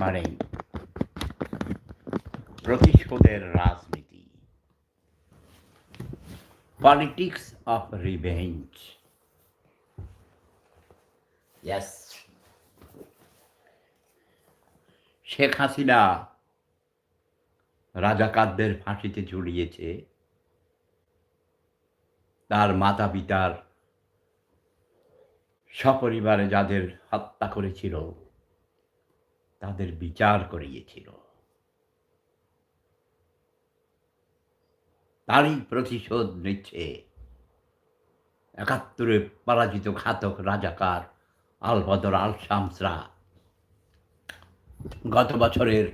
মানে প্রতিশোধের রাজনীতি, politics of revenge. Yes, Sheikh Hasina রাজাকারদের ফাঁসিতে ঝুলিয়েছে, তার মাতা পিতার সপরিবারে যাদের হত্যা করেছিল তাদের বিচার করিয়েছিল, তারই প্রতিশোধ নিচ্ছে ৭১ পরাজিত ঘাতক রাজাকার আল বদর আল শামসরা। গত বছরের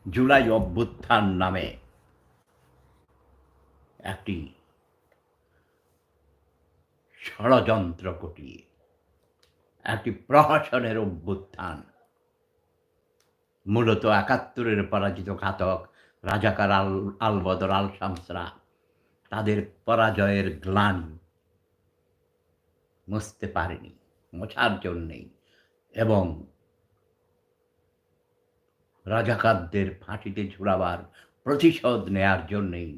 জুলাই অভ্যুত্থান নামে একটি ষড়যন্ত্র ঘটিয়ে একটি প্রহসনের অভ্যুত্থান, মূলত ৭১ পরাজিত ঘাতক রাজাকার আল বদর আল শামসরা তাদের পরাজয়ের গ্লানি মুছতে পারেনি, মোছার জন্যেই, এবং রাজাকারদের ফাঁসিতে ঝুলাবার প্রতিশোধ নেয়ার জন্যেই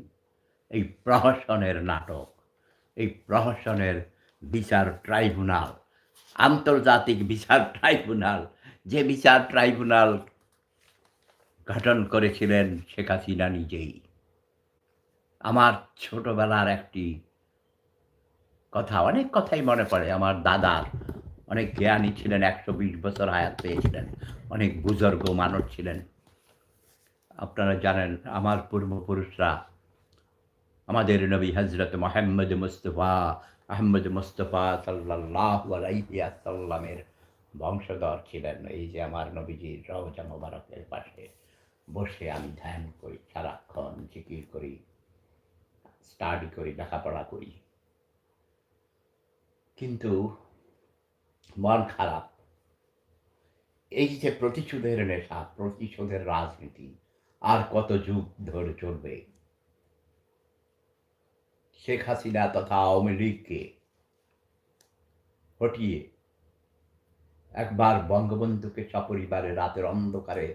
এই প্রহসনের নাটক, এই প্রহসনের বিচার ট্রাইব্যুনাল, আন্তর্জাতিক বিচার ট্রাইব্যুনাল, যে বিচার ট্রাইব্যুনাল গঠন করেছিলেন শেখ হাসিনা নিজেই। আমার ছোটবেলার একটি কথা, অনেক কথাই মনে পড়ে। আমার দাদার অনেক জ্ঞানী ছিলেন, ১২০ বছর হায়াত পেয়েছিলেন, অনেক বুজুর্গ মানুষ ছিলেন। আপনারা জানেন আমার পূর্বপুরুষরা আমাদের নবী হজরত মোহাম্মদ মুস্তফা সাল্লাল্লাহু আলাইহি ওয়াসাল্লামের বংশধর ছিলেন। এই যে আমার নবীজির রওজা মোবারকের পাশে বসে আমি ধ্যান করি, সারাক্ষণ জিকির করি, স্টাডি করি, লেখাপড়া করি, কিন্তু মন খারাপ। এই যে প্রতিশোধের নেশা, প্রতিশোধের রাজনীতি আর কত যুগ ধরে চলবে? শেখ হাসিনা তথা আওয়ামী লীগকে হটিয়ে একবার বঙ্গবন্ধুকে সপরিবারে রাতের অন্ধকারে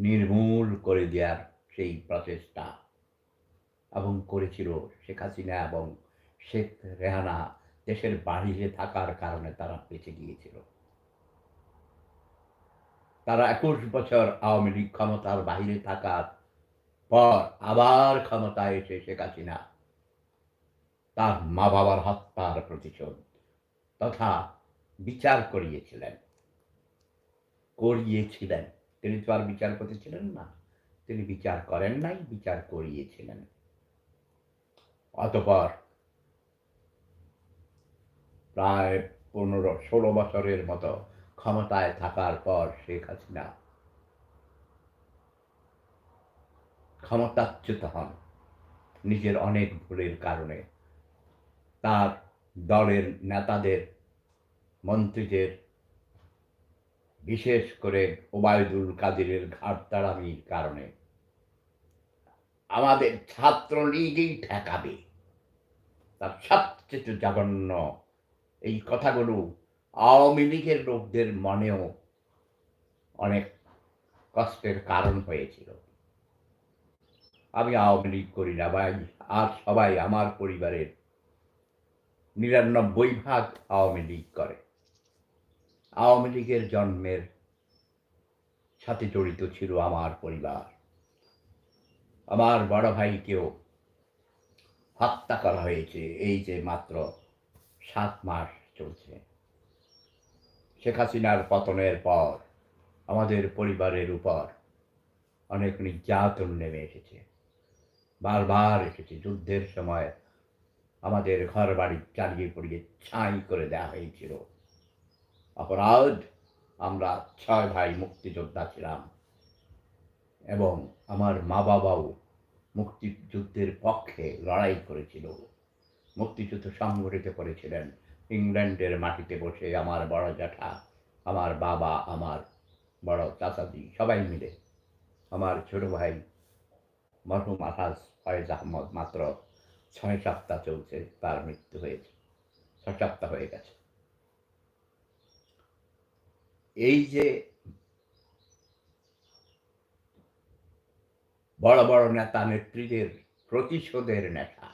নির্মূল করে দেওয়ার সেই প্রচেষ্টা এবং করেছিল শেখ হাসিনা এবং শেখ রেহানা দেশের বাহিরে থাকার কারণে তারা বেঁচে গিয়েছিল। তারা ২১ বছর আওয়ামী লীগ ক্ষমতার বাহিরে থাকার পর আবার ক্ষমতায় এসে শেখ হাসিনা তার মা বাবার হত্যার প্রতিশোধ তথা বিচার করিয়েছিলেন। তিনি তো আর বিচার করতেছিলেন না, তিনি বিচার করেন নাই, বিচার করিয়েছিলেন। অতঃপর প্রায় ১৫-১৬ বছরের মতো ক্ষমতায় থাকার পর শেখ হাসিনা ক্ষমতাচ্যুত হন নিজের অনেক ভুলের কারণে। তার দলের নেতাদের, মন্ত্রীদের, বিশেষ করে ওবায়দুল কাদেরের ঘাড়তাড়ামির কারণে আমাদের ছাত্রলীগই ঠেকাবে, তার সবচেয়ে জঘন্য এই কথাগুলো আওয়ামী লীগের লোকদের মনেও অনেক কষ্টের কারণ হয়েছিল। আমি আওয়ামী লীগ করি না ভাই, আর সবাই আমার পরিবারের ৯৯% আওয়ামী লীগ করে। আওয়ামী লীগের জন্মের সাথে জড়িত ছিল আমার পরিবার। আমার বড় ভাইকেও হত্যা করা হয়েছে এই যে মাত্র ৭ মাস চলছে। শেখ হাসিনার পতনের পর আমাদের পরিবারের উপর অনেক নির্যাতন নেমে এসেছে, বারবার এসেছে। যুদ্ধের সময় আমাদের ঘর বাড়ি জ্বালিয়ে পুড়িয়ে ছাই করে দেওয়া হয়েছিল। অপরাধ, আমরা ৬ ভাই মুক্তিযোদ্ধা ছিলাম এবং আমার মা বাবাও মুক্তিযুদ্ধের পক্ষে লড়াই করেছিল, মুক্তিযুদ্ধ সংগঠিত করেছিলেন। ইংল্যান্ডের মাটিতে বসে আমার বড় জ্যাঠা, আমার বাবা, আমার বড় চাচাজি সবাই মিলে। আমার ছোট ভাই মরহুম আলহাজ ফয়েজ আহমদ মাত্র ৬ সপ্তাহ চলছে, তার মৃত্যু হয়েছে, ৬ সপ্তাহ হয়ে গেছে। এই যে বড় বড় নেতা নেত্রীদের প্রতিশোধের নেশা।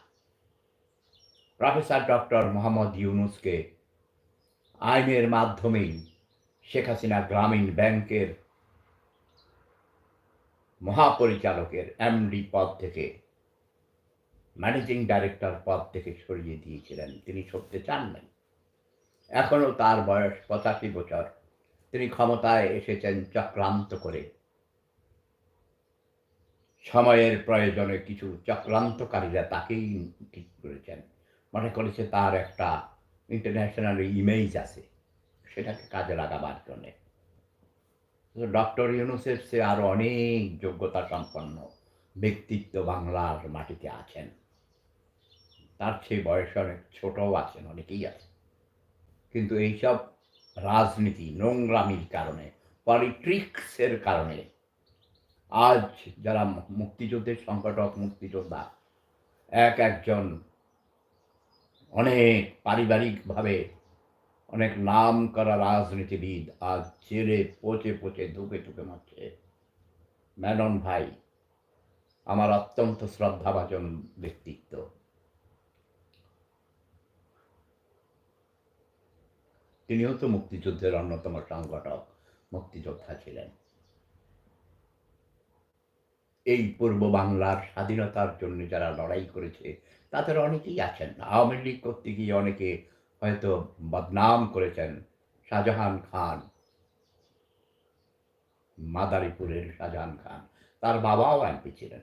প্রফেসর ডক্টর মোহাম্মদ ইউনূসকে আইনের মাধ্যমেই শেখ হাসিনা গ্রামীণ ব্যাংকের মহাপরিচালকের এমডি পদ থেকে, ম্যানেজিং ডাইরেক্টর পদ থেকে সরিয়ে দিয়েছিলেন। তিনি সরতে চান নাই। এখনও তার বয়স ৮৫ বছর। তিনি ক্ষমতায় এসেছেন চক্রান্ত করে। সময়ের প্রয়োজনে কিছু চক্রান্তকারীরা তাকেই ঠিক করেছেন। মনে করেছে তার একটা ইন্টারন্যাশনাল ইমেজ আছে, সেটাকে কাজে লাগাবার জন্যে। ডক্টর ইউনূসের চেয়ে আরও অনেক যোগ্যতা সম্পন্ন ব্যক্তিত্ব বাংলার মাটিতে আছেন। তার চেয়ে বয়সে অনেক ছোটও আছেন, অনেকেই আছেন। কিন্তু এইসব রাজনীতি নোংরামির কারণে, পলিটিক্সের কারণে আজ যারা মুক্তিযুদ্ধের সংগঠক, মুক্তিযোদ্ধা, একজন অনেক পারিবারিকভাবে অনেক নাম করা রাজনীতিবিদ আজ জেলে পচে পচে ধুকে ধুকে মরছে। মেনন ভাই আমার অত্যন্ত শ্রদ্ধাভাজন ব্যক্তিত্ব। তিনিও তো মুক্তিযুদ্ধের অন্যতম সংগঠক, মুক্তিযোদ্ধা ছিলেন। এই পূর্ব বাংলার স্বাধীনতার জন্য যারা লড়াই করেছে তাদের অনেকেই আছেন। আওয়ামী লীগ করতে গিয়ে অনেকে হয়তো বদনাম করেছেন। শাহজাহান খান, মাদারীপুরের শাহজাহান খান, তার বাবাও এমপি ছিলেন।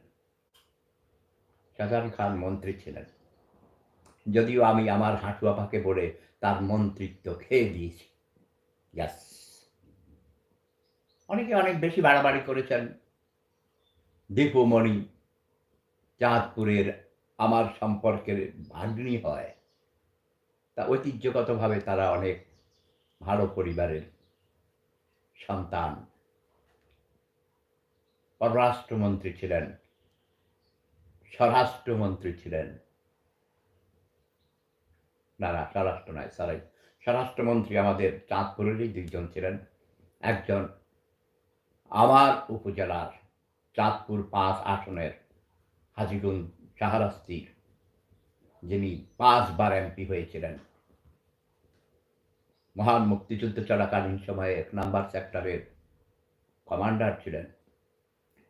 শাহজাহান খান মন্ত্রী ছিলেন, যদিও আমি আমার হাঁটুয়াপাকে বলে তার মন্ত্রিত্ব খেয়ে দিয়েছি। ইয়াস, অনেকে অনেক বেশি বাড়াবাড়ি করেছেন। দীপুমণি চাঁদপুরের আমার সম্পর্কের ভাগ্নি হয়, তা ঐতিহ্যগতভাবে তারা অনেক ভালো পরিবারের সন্তান। পররাষ্ট্রমন্ত্রী ছিলেন, স্বরাষ্ট্রমন্ত্রী ছিলেন, না স্বরাষ্ট্র নয়, স্বরাষ্ট্রমন্ত্রী আমাদের চাঁদপুরেরই দুইজন ছিলেন। একজন আমার উপজেলার চাঁদপুর ৫ আসনের হাজীগঞ্জ শাহরাস্তির, যিনি ৫ বার এমপি হয়েছিলেন, মহান মুক্তিযুদ্ধ চলাকালীন সময়ে ১ নম্বর সেক্টরের কমান্ডার ছিলেন।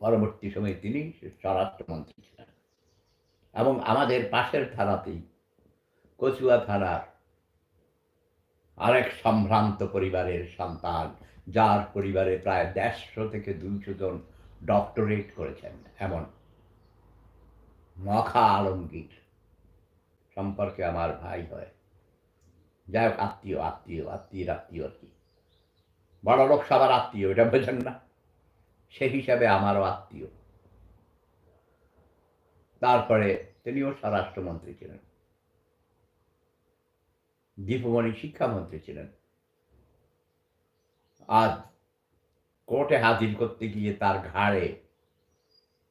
পরবর্তী সময়ে তিনি স্বরাষ্ট্রমন্ত্রী ছিলেন। এবং আমাদের পাশের থানাতেই কচুয়া থানার আরেক সম্ভ্রান্ত পরিবারের সন্তান, যার পরিবারে প্রায় ১৫০ থেকে ২০০ জন ডক্টরেট করেছেন, এমন মখা আলমগীর সম্পর্কে আমার ভাই হয়। যাই হোক, আত্মীয় আত্মীয় আত্মীয়ের আত্মীয় আর কি। বড় লোক সবার আত্মীয়, এটা বোঝেন না? সে হিসাবে আমারও আত্মীয়। তারপরে তিনিও স্বরাষ্ট্রমন্ত্রী ছিলেন। দীপুমণি শিক্ষামন্ত্রী ছিলেন। আজ কোর্টে হাজির করতে গিয়ে তার ঘাড়ে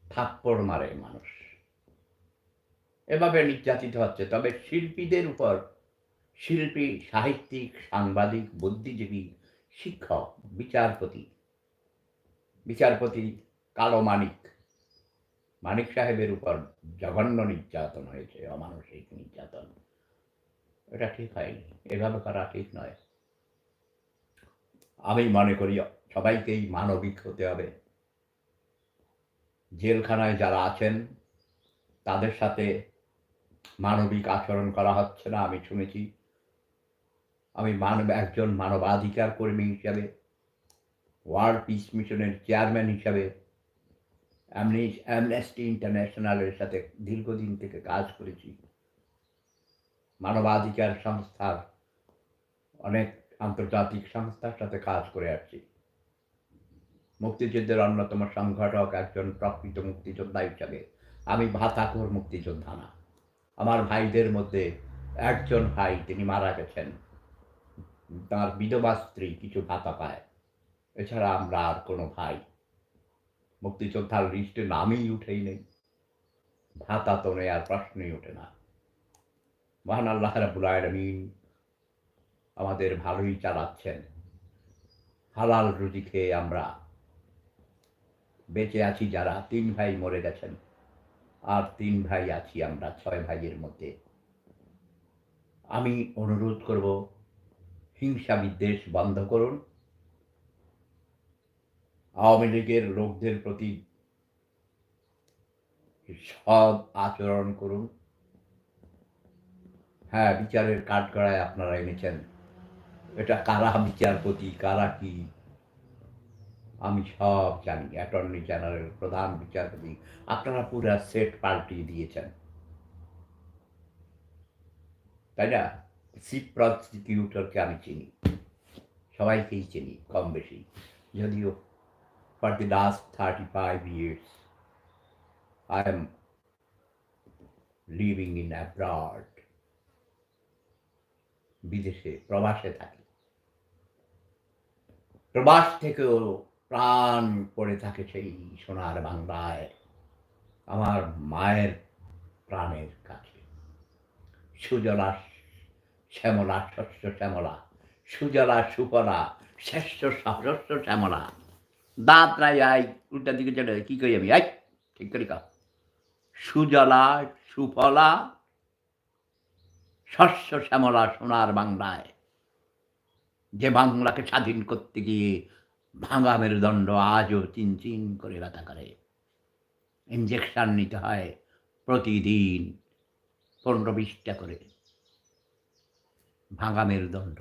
থাপ্পড় মারে মানুষ। এভাবে নির্যাতিত হচ্ছে। তবে শিল্পীদের উপর, শিল্পী, সাহিত্যিক, সাংবাদিক, বুদ্ধিজীবী, শিক্ষক, বিচারপতি কালো মানিক সাহেবের উপর জঘন্য নির্যাতন হয়েছে, অমানসিক নির্যাতন। এটা ঠিক হয়নি, এভাবে করা ঠিক নয়। আমি মনে করি সবাইকেই মানবিক হতে হবে। জেলখানায় যারা আছেন তাদের সাথে মানবিক আচরণ করা হচ্ছে না, আমি শুনেছি। আমি একজন মানবাধিকার কর্মী হিসাবে, ওয়ার্ল্ড পিস মিশনের চেয়ারম্যান হিসাবে, অ্যামনেস্টি ইন্টারন্যাশনালের সাথে দীর্ঘদিন থেকে কাজ করেছি। মানবাধিকার সংস্থার অনেক আন্তর্জাতিক সংস্থার সাথে কাজ করে আসছি। মুক্তিযুদ্ধের অন্যতম সংগঠক, একজন প্রকৃত মুক্তিযোদ্ধা হিসাবে আমি ভাতাখোর মুক্তিযোদ্ধা না। আমার ভাইদের মধ্যে একজন ভাই, তিনি মারা গেছেন, তার বিধবা স্ত্রী কিছু ভাতা পায়। এছাড়া আমরা আর কোনো ভাই মুক্তিযোদ্ধার লিস্টে নামই উঠেই নেই। ভাতা তো নেই, আর প্রশ্নই ওঠে না। মহান আল্লাহ রাব্বুল আলামিন আমাদের ভালোই চালাচ্ছেন। হালাল রুজি খেয়ে আমরা বেঁচে আছি যারা ৩ ভাই মরে গেছেন। আর ৩ ভাই আছি আমরা ৬ ভাইয়ের মধ্যে। আমি অনুরোধ করব হিংসা বিদ্বেষ বন্ধ করুন। আওয়ামী লীগের লোকদের প্রতি সৎ আচরণ করুন। হ্যাঁ, বিচারের কাঠগড়ায় আপনারা এনেছেন। এটা কারা বিচারপতি, কারা কি আমি সব জানি। অ্যাটর্নি জেনারেল, প্রধান বিচারপতি আপনারা পুরা সেট পাল্টিয়ে দিয়েছেন। তাই না? চিফ প্রসিকিউটরকে আমি চিনি। সবাইকেই চিনি কম বেশি। যদিও for the last 35 years I am living in abroad. বিদেশে প্রবাসে থাকি। প্রবাস থেকেও প্রাণ পড়ে থাকে সেই সোনার বাংলায়, আমার মায়ের প্রাণের কাছে। সুজলা শ্যামলা, শস্য শ্যামলা, সুজলা সুফলা, শ্রেষ্ঠ সশস্য শ্যামলা। দাঁত নাই আই উল্টা দিকে চলে কি করি আমি? আই ঠিক করি কা। সুজলা সুফলা, শস্য শ্যামলা সোনার বাংলায়, যে বাংলাকে স্বাধীন করতে গিয়ে ভাঙা মেরুদণ্ড আজও চিনচিন করে ব্যথা করে। ইঞ্জেকশন নিতে হয় প্রতিদিন ১৫-২০টা করে। ভাঙা মেরুদণ্ড,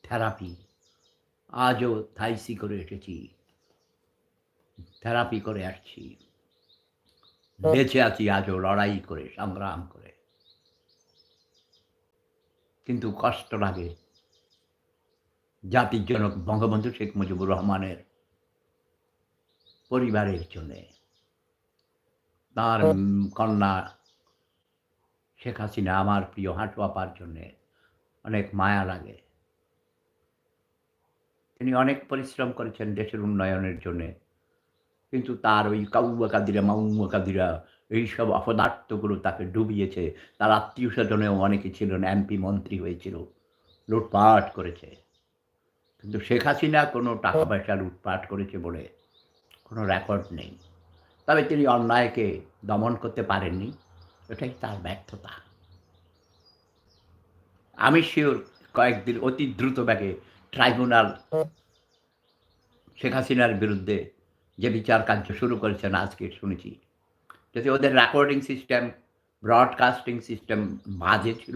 থেরাপি। আজও থাইসি করে এসেছি, থেরাপি করে আসছি। বেঁচে আছি আজও লড়াই করে, সংগ্রাম করে। কিন্তু কষ্ট লাগে জাতির জনক বঙ্গবন্ধু শেখ মুজিবুর রহমানের পরিবারের জন্যে। তাঁর কন্যা শেখ হাসিনা, আমার প্রিয় হাঁটু আপার জন্যে অনেক মায়া লাগে। তিনি অনেক পরিশ্রম করেছেন দেশের উন্নয়নের জন্যে। কিন্তু তার ওই কাউয়া কাদিরা মাউয়া কাদিরা এইসব অপদার্থগুলো তাকে ডুবিয়েছে। তার আত্মীয় স্বজনেও অনেকে ছিলেন, এমপি মন্ত্রী হয়েছিল, লুটপাট করেছে। কিন্তু শেখ হাসিনা কোনো টাকা পয়সা লুটপাট করেছে বলে কোনো রেকর্ড নেই। তবে তিনি অন্যায়কে দমন করতে পারেননি, এটাই তার ব্যর্থতা। আমি শিওর কয়েকদিন অতি দ্রুত ব্যাগে ট্রাইব্যুনাল শেখ হাসিনার বিরুদ্ধে যে বিচার কার্য শুরু করেছেন আজকে শুনেছি। যদি ওদের রেকর্ডিং সিস্টেম, ব্রডকাস্টিং সিস্টেম বাজে ছিল,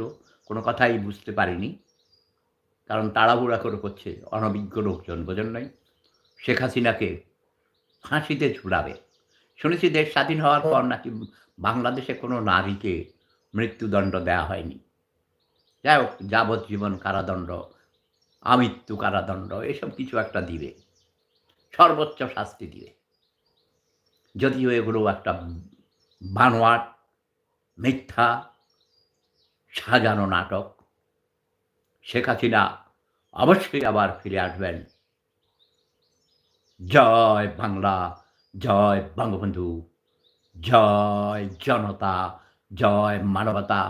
কোনো কথাই বুঝতে পারিনি। কারণ তাড়াহুড়া করে করছে অনভিজ্ঞ লোকজন, বোঝেন নাই? শেখ হাসিনাকে ফাঁসিতে ঝুলাবে। শুনেছি দেশ স্বাধীন হওয়ার পর নাকি বাংলাদেশে কোনো নারীকে মৃত্যুদণ্ড দেওয়া হয়নি। যাই হোক, যাবজ্জীবন কারাদণ্ড, আমৃত্যু কারাদণ্ড, এসব কিছু একটা দিবে, সর্বোচ্চ শাস্তি দিবে। যদিও এগুলো একটা বানোয়াট, মিথ্যা, সাজানো নাটক। শেখ হাসিনা অবশ্যই আবার ফিরে আসবেন। জয় বাংলা, জয় বঙ্গবন্ধু, জয় জনতা, জয় মানবতা।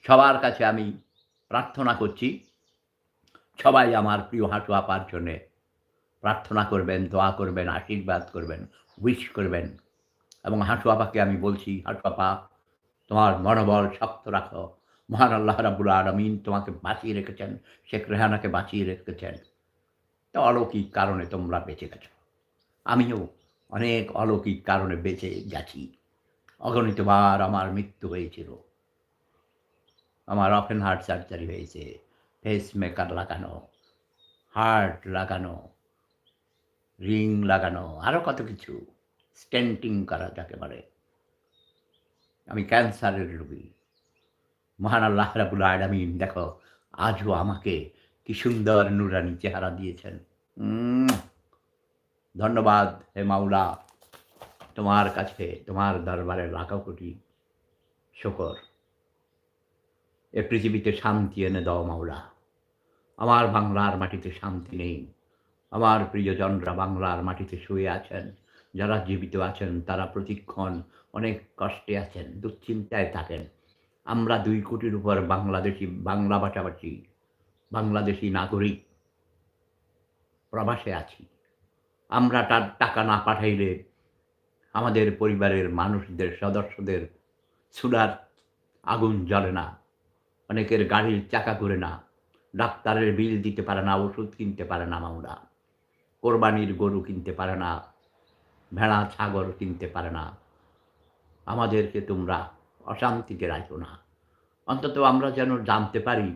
সবার কাছে আমি প্রার্থনা করছি, সবাই আমার প্রিয় হাঁটু আপার জন্যে প্রার্থনা করবেন, দোয়া করবেন, আশীর্বাদ করবেন, উইশ করবেন। এবং হাঁটু আপাকে আমি বলছি, হাঁটু আপা তোমার মনোবল শক্ত রাখো। মহান আল্লাহ রাব্বুল আলামিন তোমাকে বাঁচিয়ে রেখেছেন, শেখ রেহানাকে বাঁচিয়ে রেখেছেন। তো অলৌকিক কারণে তোমরা বেঁচে গেছো। আমিও অনেক অলৌকিক কারণে বেঁচে গেছি। অগণিতবার আমার মৃত্যু হয়েছিল। আমার ওপেন হার্ট সার্জারি হয়েছে, পেসমেকার লাগানো, হার্ট লাগানো, রিং লাগানো, আরও কত কিছু, স্টেন্টিং করা যাকে বলে। আমি ক্যান্সারের রোগী। মহান আল্লাহ রাব্বুল আলামিন দেখো আজও আমাকে কি সুন্দর নুরানি চেহারা দিয়েছেন। ধন্যবাদ হে মাওলা, তোমার কাছে, তোমার দরবারে লাখো কোটি শুকর। এ পৃথিবীতে শান্তি এনে দাও মাওলা। আমার বাংলার মাটিতে শান্তি নেই। আমার প্রিয়জনরা বাংলার মাটিতে শুয়ে আছেন, যারা জীবিত আছেন তারা প্রতিক্ষণ অনেক কষ্টে আছেন, দুশ্চিন্তায় থাকেন। আমরা ২ কোটির উপর বাংলাদেশি, বাংলা ভাষাভাষী বাংলাদেশি নাগরিক প্রবাসে আছি। আমরা তার টাকা না পাঠাইলে আমাদের পরিবারের মানুষদের সদস্যদের চুলার আগুন জ্বলে না, অনেকের গাড়ির চাকা ঘুরে না, ডাক্তারের বিল দিতে পারে না, ওষুধ কিনতে পারে না মাওলা, কোরবানির গরু কিনতে পারে না, ভেড়া ছাগল কিনতে পারে না। আমাদেরকে তোমরা অশান্তিতে রাখো না। অন্তত আমরা যেন জানতে পারি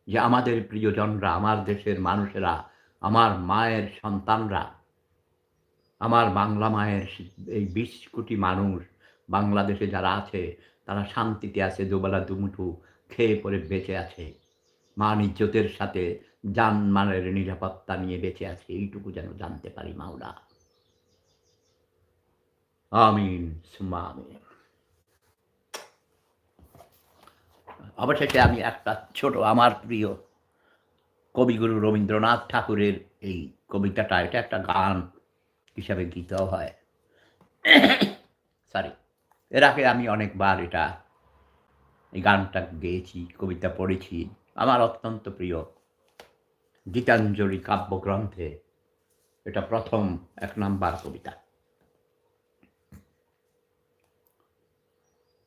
যে আমাদের প্রিয়জনরা, আমার দেশের মানুষেরা, আমার মায়ের সন্তানরা, আমার বাংলা মায়ের এই ২০ কোটি মানুষ বাংলাদেশে যারা আছে তারা শান্তিতে আছে, দুবেলা দুমুঠো খেয়ে পরে বেঁচে আছে, মান ইজ্জতের সাথে জানমালের নিরাপত্তা নিয়ে বেঁচে আছে, এইটুকু যেন জানতে পারি মাওলা। আমিন সুম্মা আমিন। অবশেষে আমি একটা ছোট আমার প্রিয় কবিগুরু রবীন্দ্রনাথ ঠাকুরের এই কবিতাটা, এটা একটা গান হিসাবে গীতও হয়, সরি, এর আগে আমি অনেকবার এই গানটা গেয়েছি, কবিতা পড়েছি। আমার অত্যন্ত প্রিয় গীতাঞ্জলি কাব্যগ্রন্থে এটা প্রথম ১ নাম্বার কবিতা।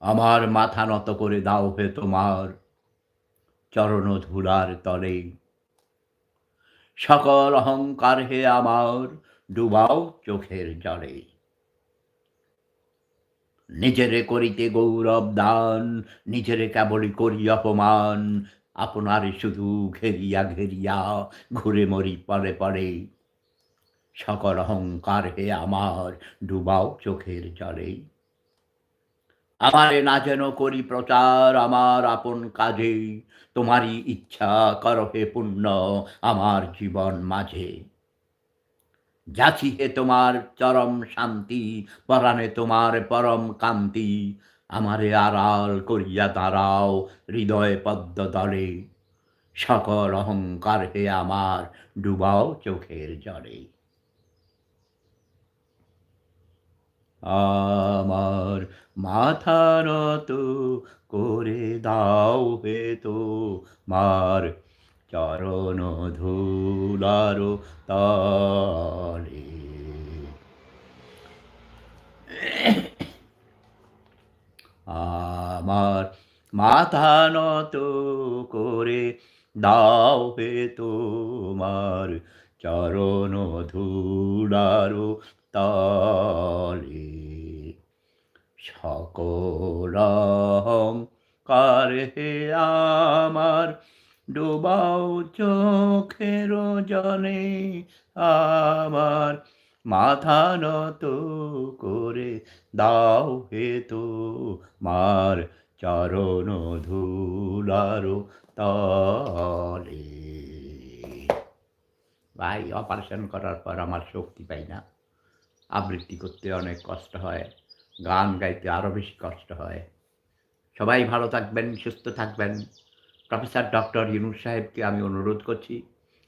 আমার মাথা নত করে দাও হে তোমার চরণ ধুলার তলে, সকল অহংকার হে আমার ডুবাও চোখের জলে। নিজেরে করিতে গৌরব দান, নিজেরে কেবলই করি অপমান, আপনারে শুধু ঘেরিয়া ঘেরিয়া ঘুরে মরি পরে পরে। সকল অহংকার হে আমার ডুবাও চোখের জলে। আমারে না যেন করি প্রচার আমার আপন কাজে, তোমারই ইচ্ছা করো হে পুণ্য আমার জীবন মাঝে। যাচি হে তোমার চরম শান্তি, পরাণে তোমার পরম কান্তি, আমারে আড়াল করিয়া দাঁড়াও হৃদয় পদ্ম দলে। সকল অহংকার হে আমার ডুবাও চোখের জলে। আমার মাথা নত করে দাও হে তোমার চরণ ধুলার তলে। আমার মাথা নত করে দাও হে তোমার চরণ ধুলার তলে। সকল অহংকার হে আমার ডুবাও চোখের জলে। আমার মাথা নত করে দাও হে তোমার চরণ ধুলার তলে। ভাই, অপারেশন করার পর আমার শক্তি পাই না, আবৃত্তি করতে অনেক কষ্ট হয়, গান গাইতে আরও বেশি কষ্ট হয়। সবাই ভালো থাকবেন, সুস্থ থাকবেন। প্রফেসর ডক্টর ইউনূস সাহেবকে আমি অনুরোধ করছি,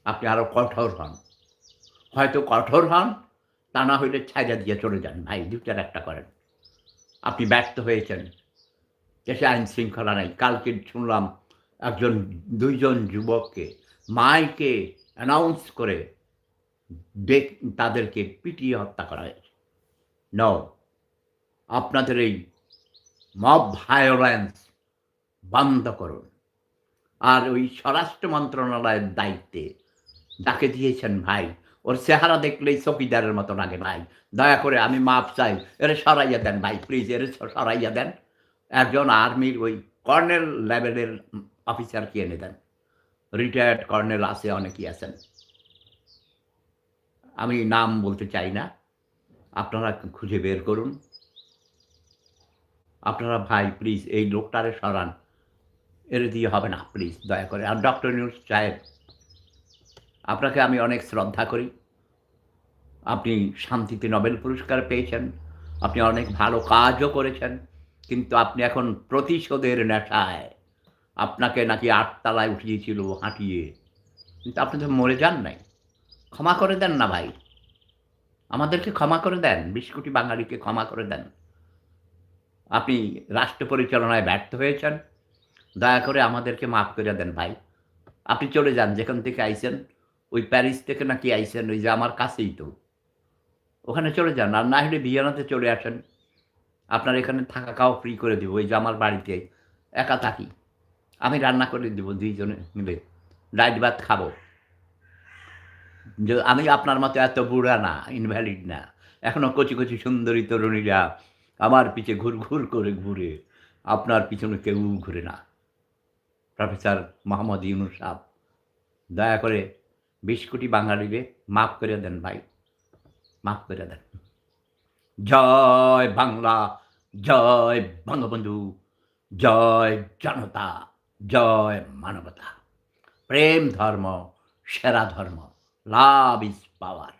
আপনি আরও কঠোর হন, হয়তো কঠোর হন, তা না হইলে ছাইড়া দিয়ে চলে যান ভাই, দুটার একটা করেন। আপনি ব্যর্থ হয়েছেন, দেশে আইন শৃঙ্খলা নাই। কালকে শুনলাম দুইজন যুবককে মাইকে অ্যানাউন্স করে তাদেরকে পিটিয়ে হত্যা করা হয়েছে। নো, আপনাদের এই মব ভায়োলেন্স বন্ধ করুন। আর ওই স্বরাষ্ট্র মন্ত্রণালয়ের দায়িত্বে যাকে দিয়েছেন ভাই, ওর চেহারা দেখলেই চকিদারের মতো লাগে ভাই। দয়া করে আমি মাপ চাই, এরে সরাইয়া দেন ভাই, প্লিজ এরে সরাইয়া দেন। একজন আর্মির ওই কর্নেল লেভেলের অফিসারকে এনে দেন, রিটায়ার্ড কর্নেল আছে, অনেকেই আছেন, আমি নাম বলতে চাই না, আপনারা খুঁজে বের করুন। আপনারা ভাই প্লিজ এই লোকটারে সরান, এর দিয়ে হবে না, প্লিজ দয়া করে। আর ডক্টর ইউনূস সাহেব, আপনাকে আমি অনেক শ্রদ্ধা করি, আপনি শান্তিতে নোবেল পুরস্কার পেয়েছেন, আপনি অনেক ভালো কাজও করেছেন, কিন্তু আপনি এখন প্রতিশোধের নেশায়, আপনাকে নাকি ৮ তলায় উঠিয়েছিল হাঁটিয়ে, কিন্তু আপনি তো মরে যান নাই। ক্ষমা করে দেন না ভাই, আমাদেরকে ক্ষমা করে দেন, ২০ কোটি বাঙালিকে ক্ষমা করে দেন। আপনি রাষ্ট্র পরিচালনায় ব্যর্থ হয়েছেন, দয়া করে আমাদেরকে মাফ করে দেন ভাই। আপনি চলে যান যেখান থেকে আইছেন, ওই প্যারিস থেকে নাকি আইছেন, ওই যে আমার কাছেই তো, ওখানে চলে যান, আর না হলে ভিয়েনাতে চলে আসেন। আপনার এখানে থাকা খাওয়া ফ্রি করে দিব। ওই যে আমার বাড়িতে একা থাকি। আমি রান্না করে দিব ২ জনে মিলে। ডাইট ভাত খাবো। যে আমি আপনার মতো এত বুড়া না, ইনভ্যালিড না। এখনো কচি, কচি সুন্দরী তরুণীরা আমার পিছে ঘুর করে ঘুরে। আপনার পিছনে কেউ ঘুরে না। প্রফেসর মোহাম্মদ ইউনূস সাহেব, দয়া করে ২০ কোটি বাঙালিরে মাফ করে দেন ভাই। মাফ করে দেন। জয় বাংলা, জয় বঙ্গবন্ধু, জয় জনতা, জয় মানবতা। প্রেম ধর্ম, সেরা ধর্ম। Love is power.